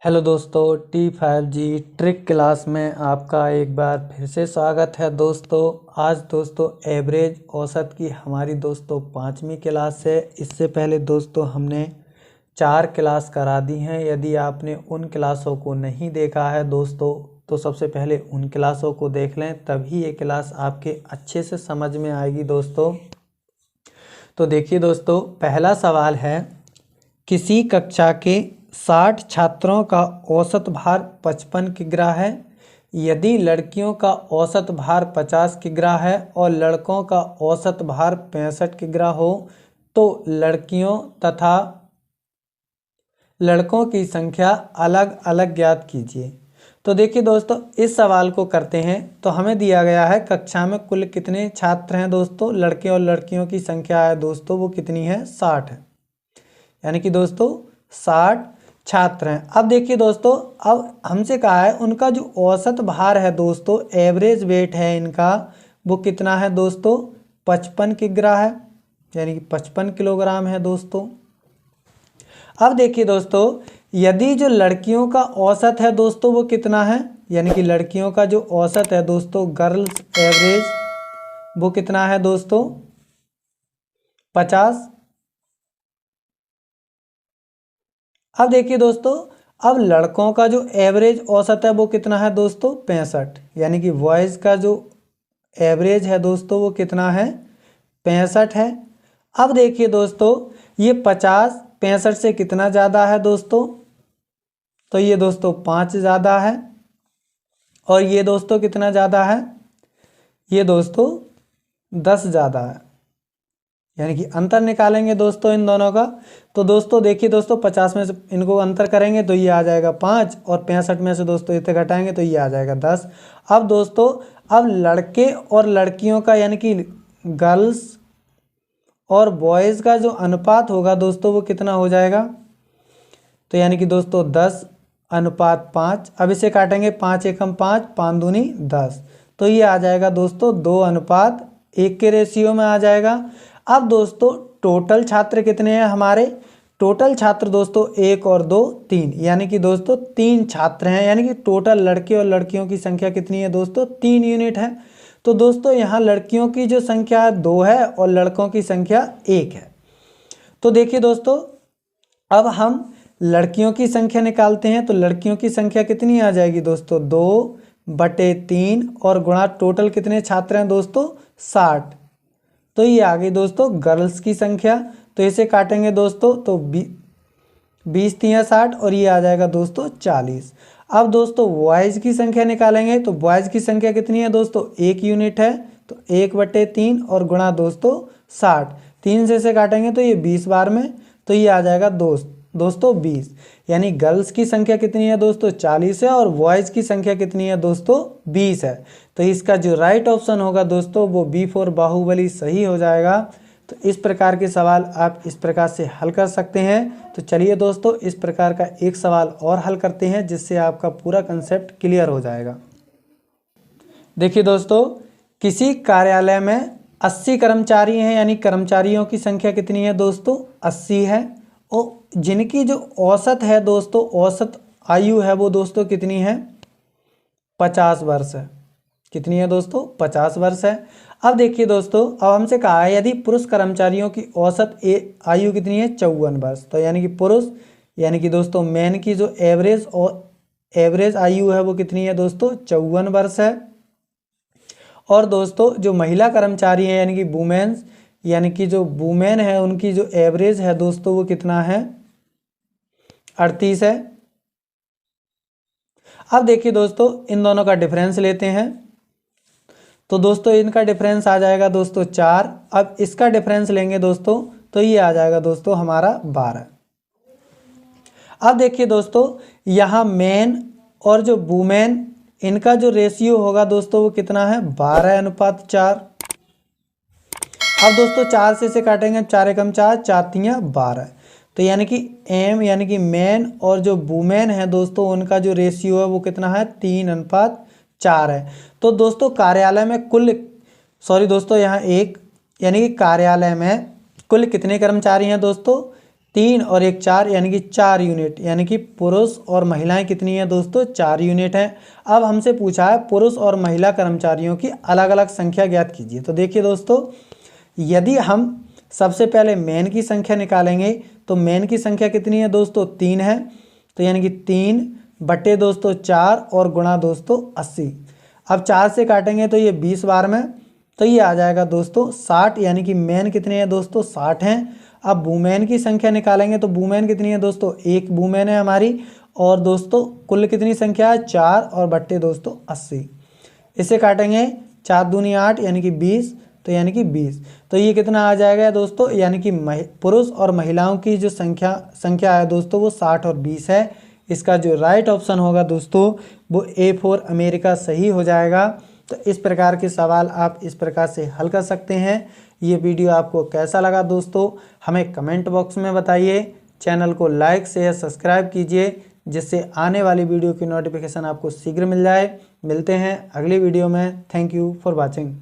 Hello दोस्तों, T5G trick class में आपका एक बार फिर से स्वागत है। दोस्तों आज दोस्तों एवरेज औसत की हमारी दोस्तों 5वीं क्लास है। इससे पहले दोस्तों हमने 4 क्लास करा दी हैं। यदि आपने उन क्लासों को नहीं देखा है दोस्तों तो सबसे पहले उन क्लासों को देख लें, तभी ये क्लास आपके अच्छे से समझ में आएगी दोस्तों। तो देखिए दोस्तों, पहला सवाल है, किसी कक्षा के 60 छात्रों का औसत भार 55 किग्रा है। यदि लड़कियों का औसत भार 50 किग्रा है और लड़कों का औसत भार 65 किग्रा हो तो लड़कियों तथा लड़कों की संख्या अलग अलग ज्ञात कीजिए। तो देखिए दोस्तों, इस सवाल को करते हैं। तो हमें दिया गया है कक्षा में कुल कितने छात्र हैं दोस्तों, लड़के और लड़कियों की संख्या है दोस्तों वो कितनी है, 60 है। यानी कि दोस्तों 60 छात्र हैं। अब देखिए दोस्तों, अब हमसे कहा है उनका जो औसत भार है दोस्तों, एवरेज वेट है इनका, वो कितना है दोस्तों, 55 किग्रा है, यानी कि 55 किलोग्राम है दोस्तों। अब देखिए दोस्तों, यदि जो लड़कियों का औसत है दोस्तों वो कितना है, यानी कि लड़कियों का जो औसत है दोस्तों, गर्ल्स एवरेज, वो कितना है दोस्तों, 50। अब देखिए दोस्तों, अब लड़कों का जो एवरेज औसत है वो कितना है दोस्तों, 65। यानी कि बॉयज़ का जो एवरेज है दोस्तों वो कितना है, 65 है। अब देखिए दोस्तों, ये 50 65 से कितना ज़्यादा है दोस्तों, तो ये दोस्तों 5 ज़्यादा है। और ये दोस्तों कितना ज़्यादा है, ये दोस्तों 10 ज़्यादा है। यानी कि अंतर निकालेंगे दोस्तों इन दोनों का। तो दोस्तों देखिए दोस्तों, 50 में से इनको अंतर करेंगे तो ये आ जाएगा 5, और 65 में से दोस्तों इतने घटाएंगे तो ये आ जाएगा 10। अब दोस्तों, अब लड़के और लड़कियों का यानी कि गर्ल्स और बॉयज़ का जो अनुपात होगा दोस्तों वो कितना हो जाएगा, तो यानी कि दोस्तों 10:5। अब इसे काटेंगे, 5 एकम 5, 5 दूनी 10, तो ये आ जाएगा दोस्तों 2:1 के रेशियो में आ जाएगा। अब दोस्तों टोटल छात्र कितने हैं हमारे, टोटल छात्र दोस्तों 1 और 2 3, यानी कि दोस्तों 3 छात्र हैं। यानी कि टोटल लड़के और लड़कियों की संख्या कितनी है दोस्तों, 3 यूनिट है। तो दोस्तों यहाँ लड़कियों की जो संख्या 2 है और लड़कों की संख्या 1 है। तो देखिए दोस्तों, अब हम लड़कियों की संख्या निकालते हैं। तो लड़कियों की संख्या कितनी आ जाएगी दोस्तों, 2/3, और गुणा टोटल कितने छात्र हैं दोस्तों, 60। तो ये आ गई दोस्तों गर्ल्स की संख्या। तो इसे काटेंगे दोस्तों तो 20×3=60, और ये आ जाएगा दोस्तों 40। अब दोस्तों बॉयज़ की संख्या निकालेंगे। तो बॉयज़ की संख्या कितनी है दोस्तों, 1 यूनिट है, तो 1/3 और गुणा दोस्तों 60, 3 से इसे काटेंगे तो ये 20 बार में, तो ये आ जाएगा दोस्तों 20। यानी गर्ल्स की संख्या कितनी है दोस्तों, 40 है, और बॉयज़ की संख्या कितनी है दोस्तों, 20 है। तो इसका जो राइट ऑप्शन होगा दोस्तों वो B4 बाहुबली सही हो जाएगा। तो इस प्रकार के सवाल आप इस प्रकार से हल कर सकते हैं। तो चलिए दोस्तों, इस प्रकार का एक सवाल और हल करते हैं जिससे आपका पूरा कंसेप्ट क्लियर हो जाएगा। देखिए दोस्तों, किसी कार्यालय में 80 कर्मचारी हैं, यानी कर्मचारियों की संख्या कितनी है दोस्तों, 80 है, और जिनकी जो औसत है दोस्तों, औसत आयु है वो दोस्तों कितनी है, 50 वर्ष है। कितनी है दोस्तों, 50 वर्ष है। अब देखिए दोस्तों, अब हमसे कहा है यदि पुरुष कर्मचारियों की औसत आयु कितनी है, 54 वर्ष। तो यानी कि पुरुष, यानी कि दोस्तों मैन की जो एवरेज आयु है वो कितनी है दोस्तों, 54 वर्ष है। और दोस्तों जो महिला कर्मचारी है यानी कि वुमेन्स, यानी कि जो वुमेन है उनकी जो एवरेज है दोस्तों वो कितना है, 38 है। अब देखिए दोस्तों, इन दोनों का डिफरेंस लेते हैं। तो दोस्तों इनका डिफरेंस आ जाएगा दोस्तों 4। अब इसका डिफरेंस लेंगे दोस्तों तो ये आ जाएगा दोस्तों हमारा 12। अब देखिए दोस्तों, यहाँ मेन और जो वुमेन, इनका जो रेशियो होगा दोस्तों वो कितना है, 12:4। अब दोस्तों 4 से इसे काटेंगे, 4 एकम 4, 4×3=12। तो यानी कि यानी कि मेन और जो वुमेन है दोस्तों उनका जो रेशियो है वो कितना है, 3:4 है। तो दोस्तों कार्यालय में दोस्तों यहाँ एक, यानी कि कार्यालय में कुल कितने कर्मचारी हैं दोस्तों, 3 और 1 4 यानी कि 4 यूनिट, यानी कि पुरुष और महिलाएं कितनी है दोस्तों, 4 यूनिट हैं। अब हमसे पूछा है पुरुष और महिला कर्मचारियों की अलग अलग संख्या ज्ञात कीजिए। तो देखिए दोस्तों, यदि हम सबसे पहले मैन की संख्या निकालेंगे तो मैन की संख्या कितनी है दोस्तों, 3 है। तो यानी कि 3 बटे दोस्तों 4 और गुणा दोस्तों 80। अब 4 से काटेंगे तो ये 20 बार में, तो ये आ जाएगा दोस्तों 60, यानी कि मैन कितने हैं दोस्तों, 60 हैं। अब वुमेन की संख्या निकालेंगे तो वुमेन कितनी है दोस्तों, 1 वुमेन है हमारी। और दोस्तों कुल कितनी संख्या है, 4 और बट्टे दोस्तों 80। इसे काटेंगे 4 दूनी 8 यानी कि 20, तो यानी कि 20। तो ये कितना आ जाएगा दोस्तों, यानी कि पुरुष और महिलाओं की जो संख्या है दोस्तों वो 60 और 20 है। इसका जो राइट ऑप्शन होगा दोस्तों वो A4 अमेरिका सही हो जाएगा। तो इस प्रकार के सवाल आप इस प्रकार से हल कर सकते हैं। ये वीडियो आपको कैसा लगा दोस्तों, हमें कमेंट बॉक्स में बताइए। चैनल को लाइक शेयर सब्सक्राइब कीजिए, जिससे आने वाली वीडियो की नोटिफिकेशन आपको शीघ्र मिल जाए। मिलते हैं अगली वीडियो में। Thank you for watching.